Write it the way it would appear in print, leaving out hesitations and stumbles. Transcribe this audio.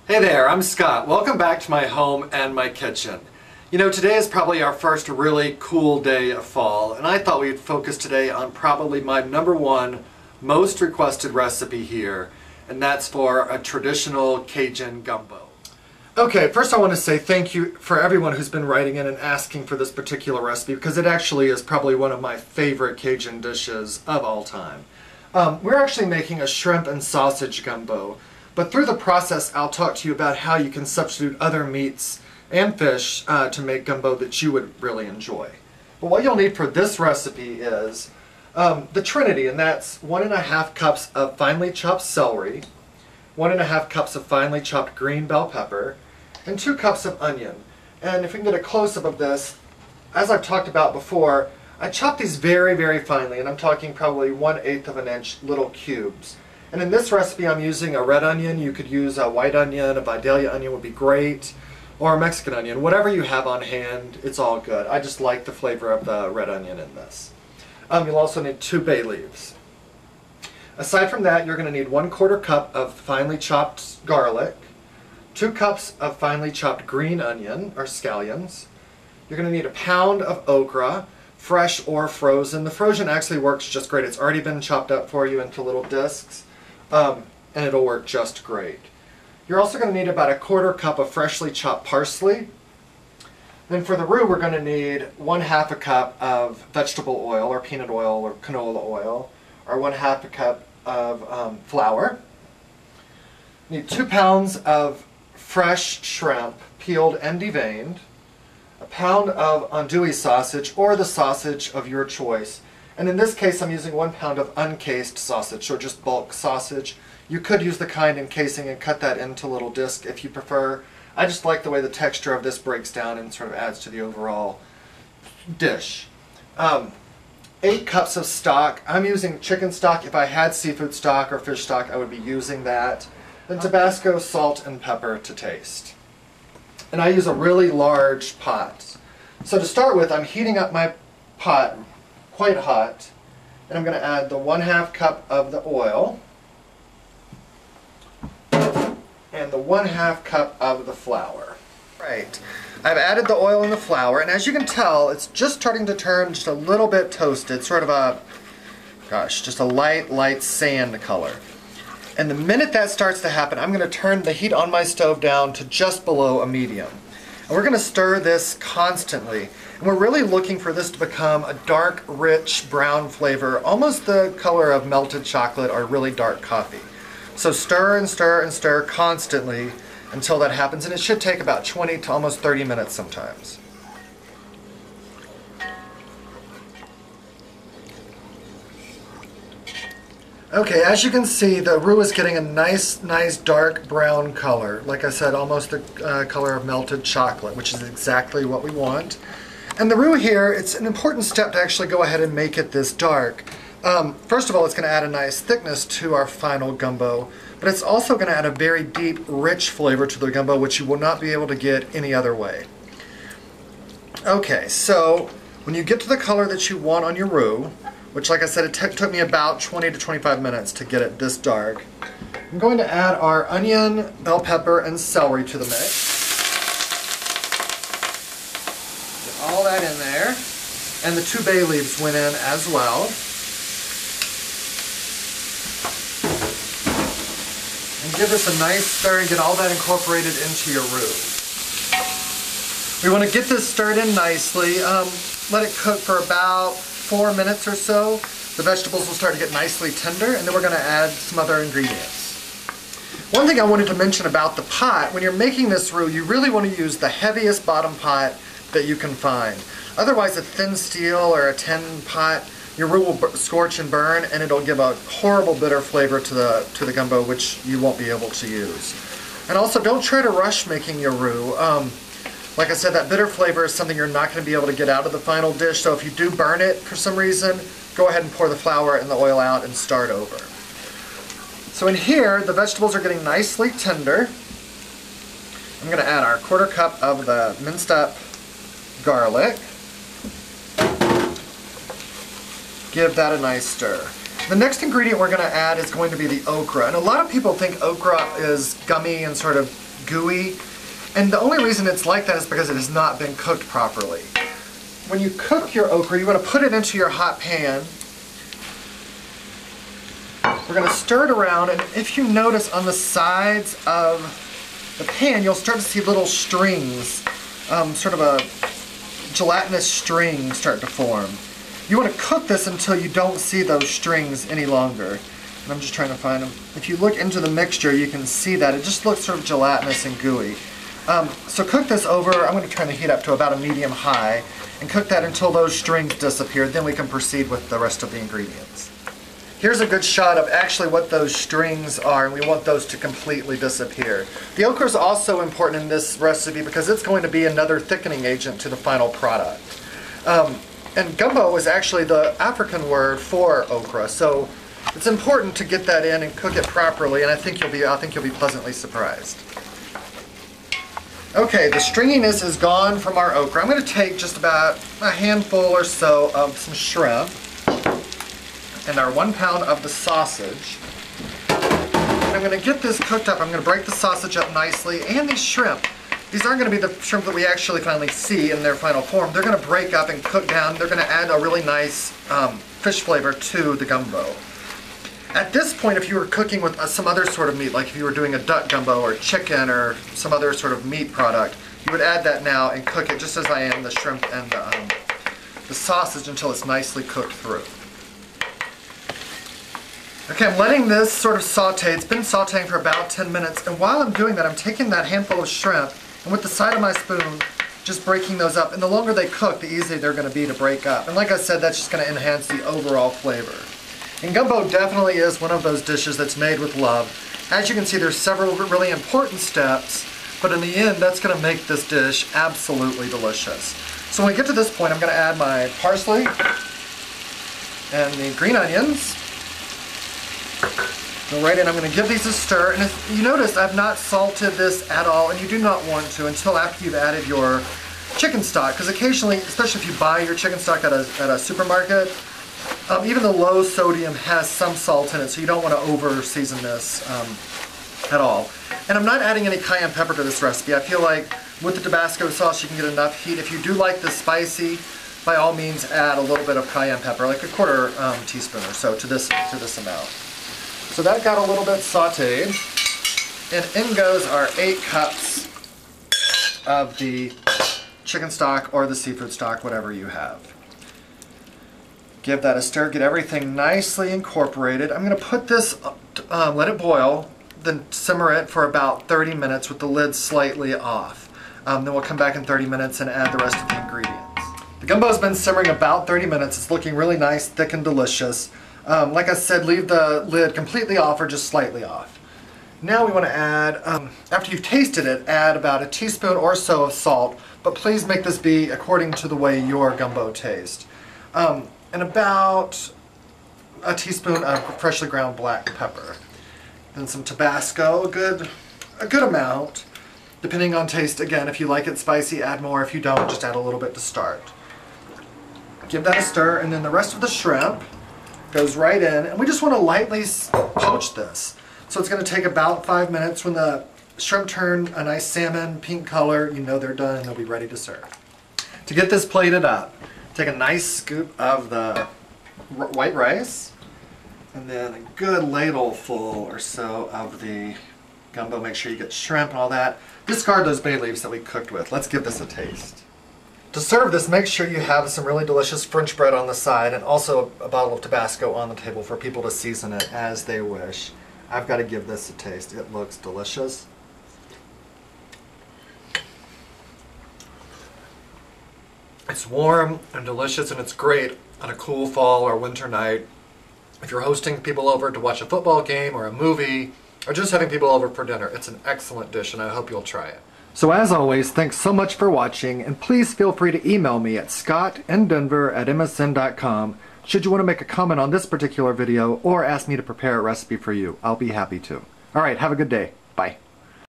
Hey there, I'm Scott. Welcome back to my home and my kitchen. You know, today is probably our first really cool day of fall, and I thought we'd focus today on probably my #1 most requested recipe here, and that's for a traditional Cajun gumbo. Okay, first I want to say thank you for everyone who's been writing in and asking for this particular recipe, because it actually is probably one of my favorite Cajun dishes of all time. We're actually making a shrimp and sausage gumbo. But through the process, I'll talk to you about how you can substitute other meats and fish to make gumbo that you would really enjoy. But what you'll need for this recipe is the trinity, and that's 1½ cups of finely chopped celery, 1½ cups of finely chopped green bell pepper, and 2 cups of onion. And if we can get a close-up of this, as I've talked about before, I chop these very, very finely, and I'm talking probably 1/8 of an inch little cubes. And in this recipe I'm using a red onion. You could use a white onion, a Vidalia onion would be great, or a Mexican onion. Whatever you have on hand, it's all good. I just like the flavor of the red onion in this. You'll also need 2 bay leaves. Aside from that, you're going to need 1/4 cup of finely chopped garlic, 2 cups of finely chopped green onion, or scallions. You're going to need a pound of okra, fresh or frozen. The frozen actually works just great. It's already been chopped up for you into little discs. And it'll work just great. You're also going to need about 1/4 cup of freshly chopped parsley. Then for the roux, we're going to need 1/2 cup of vegetable oil, or peanut oil, or canola oil, or 1/2 cup of flour. You need 2 pounds of fresh shrimp, peeled and deveined, a pound of andouille sausage, or the sausage of your choice. And in this case, I'm using 1 pound of uncased sausage, or just bulk sausage. You could use the kind encasing and cut that into little discs if you prefer. I just like the way the texture of this breaks down and sort of adds to the overall dish. 8 cups of stock. I'm using chicken stock. If I had seafood stock or fish stock, I would be using that. Then Tabasco, salt, and pepper to taste. And I use a really large pot. So to start with, I'm heating up my pot quite hot, and I'm going to add the 1/2 cup of the oil and the 1/2 cup of the flour. Right, I've added the oil and the flour, and as you can tell, it's just starting to turn just a little bit toasted, sort of a, gosh, just a light sand color. And the minute that starts to happen, I'm going to turn the heat on my stove down to just below a medium. And we're going to stir this constantly. And we're really looking for this to become a dark, rich brown flavor, almost the color of melted chocolate or really dark coffee. So stir and stir and stir constantly until that happens, and it should take about 20 to almost 30 minutes sometimes. Okay, as you can see, the roux is getting a nice dark brown color. Like I said, almost the color of melted chocolate, which is exactly what we want. And the roux here, it's an important step to actually go ahead and make it this dark. First of all, it's going to add a nice thickness to our final gumbo, but it's also going to add a very deep, rich flavor to the gumbo, which you will not be able to get any other way. Okay, so when you get to the color that you want on your roux, which, like I said, it took me about 20 to 25 minutes to get it this dark, I'm going to add our onion, bell pepper, and celery to the mix. Get all that in there, and the 2 bay leaves went in as well. And give this a nice stir and get all that incorporated into your roux. We want to get this stirred in nicely. Let it cook for about 4 minutes or so. The vegetables will start to get nicely tender, and then we're going to add some other ingredients. One thing I wanted to mention about the pot, when you're making this roux, you really want to use the heaviest bottom pot that you can find. Otherwise, a thin steel or a tin pot, your roux will scorch and burn, and it'll give a horrible bitter flavor to the gumbo, which you won't be able to use. And also, don't try to rush making your roux. Like I said, that bitter flavor is something you're not going to be able to get out of the final dish, so if you do burn it for some reason, go ahead and pour the flour and the oil out and start over. So in here, the vegetables are getting nicely tender. I'm going to add our 1/4 cup of the minced up garlic. Give that a nice stir. The next ingredient we're going to add is going to be the okra. And a lot of people think okra is gummy and sort of gooey. And the only reason it's like that is because it has not been cooked properly. When you cook your okra, you want to put it into your hot pan. We're going to stir it around, and if you notice on the sides of the pan, you'll start to see little strings, sort of a gelatinous string start to form. You want to cook this until you don't see those strings any longer. And I'm just trying to find them. If you look into the mixture, you can see that it just looks sort of gelatinous and gooey. So cook this over, I'm going to turn the heat up to about a medium high, and cook that until those strings disappear. Then we can proceed with the rest of the ingredients. Here's a good shot of actually what those strings are, and we want those to completely disappear. The okra is also important in this recipe because it's going to be another thickening agent to the final product. And gumbo is actually the African word for okra, so it's important to get that in and cook it properly, and I think you'll be pleasantly surprised. Okay, the stringiness is gone from our okra. I'm going to take just about a handful or so of some shrimp and our 1 pound of the sausage. I'm going to get this cooked up. I'm going to break the sausage up nicely, and these shrimp. These aren't going to be the shrimp that we actually finally see in their final form. They're going to break up and cook down. They're going to add a really nice fish flavor to the gumbo. At this point, if you were cooking with some other sort of meat, like if you were doing a duck gumbo or chicken or some other sort of meat product, you would add that now and cook it just as I am the shrimp and the sausage until it's nicely cooked through. Okay, I'm letting this sort of saute. It's been sauteing for about 10 minutes, and while I'm doing that, I'm taking that handful of shrimp and with the side of my spoon, just breaking those up. And the longer they cook, the easier they're going to be to break up. And like I said, that's just going to enhance the overall flavor. And gumbo definitely is one of those dishes that's made with love. As you can see, there's several really important steps, but in the end, that's going to make this dish absolutely delicious. So when we get to this point, I'm going to add my parsley and the green onions. Go right in. I'm going to give these a stir, and if you notice, I've not salted this at all, and you do not want to until after you've added your chicken stock, because occasionally, especially if you buy your chicken stock at a supermarket, even the low sodium has some salt in it, so you don't want to over season this at all. And I'm not adding any cayenne pepper to this recipe. I feel like with the Tabasco sauce you can get enough heat. If you do like this spicy, by all means add a little bit of cayenne pepper, like a quarter teaspoon or so to this amount. So that got a little bit sauteed, and in goes our 8 cups of the chicken stock or the seafood stock, whatever you have. Give that a stir, get everything nicely incorporated. I'm going to put this, let it boil, then simmer it for about 30 minutes with the lid slightly off. Then we'll come back in 30 minutes and add the rest of the ingredients. The gumbo's been simmering about 30 minutes. It's looking really nice, thick and delicious. Like I said, leave the lid completely off or just slightly off. Now we want to add, after you've tasted it, add about a teaspoon or so of salt, but please make this be according to the way your gumbo tastes. And about a teaspoon of freshly ground black pepper. Then some Tabasco, a good amount, depending on taste. Again, if you like it spicy, add more. If you don't, just add a little bit to start. Give that a stir, and then the rest of the shrimp goes right in, and we just want to lightly poach this. So it's going to take about 5 minutes. When the shrimp turn a nice salmon pink color, you know they're done and they'll be ready to serve. To get this plated up, take a nice scoop of the white rice, and then a good ladle full or so of the gumbo. Make sure you get shrimp and all that. Discard those bay leaves that we cooked with. Let's give this a taste. To serve this, make sure you have some really delicious French bread on the side and also a bottle of Tabasco on the table for people to season it as they wish. I've got to give this a taste. It looks delicious. It's warm and delicious, and it's great on a cool fall or winter night. If you're hosting people over to watch a football game or a movie, or just having people over for dinner, it's an excellent dish, and I hope you'll try it. So as always, thanks so much for watching, and please feel free to email me at scottindenver@msn.com should you want to make a comment on this particular video or ask me to prepare a recipe for you. I'll be happy to. Alright, have a good day. Bye.